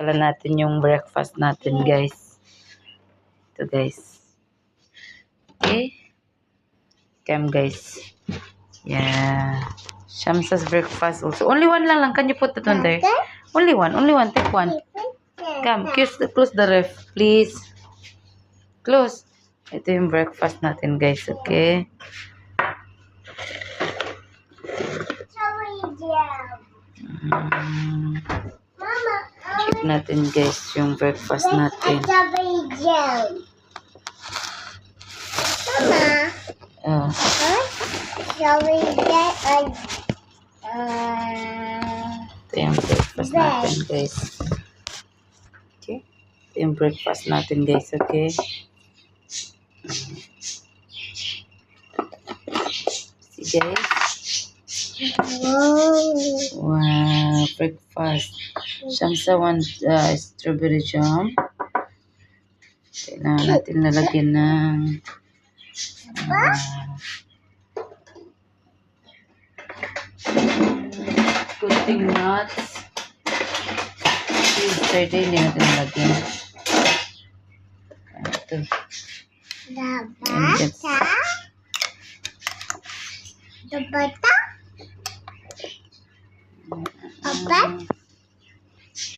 pala natin yung breakfast natin, guys. Ito, guys. Okay. Come, guys. Yeah. Shamsa's breakfast also. Only one lang. Can you put it on there? Only one. Only one. Take one. Come. Close the ref, please. Close. Ito yung breakfast natin, guys. Okay. Check natin, guys, yung breakfast natin. Mama, shall we get Ito yung breakfast natin, guys. Okay. Ito yung breakfast natin, guys. Okay. See, guys. Wow, breakfast. Shamsa wants strawberry jam. Kailangan natin lalagyan ng kunting nuts. Yesterday, hindi natin lalagyan. Ito. the butter?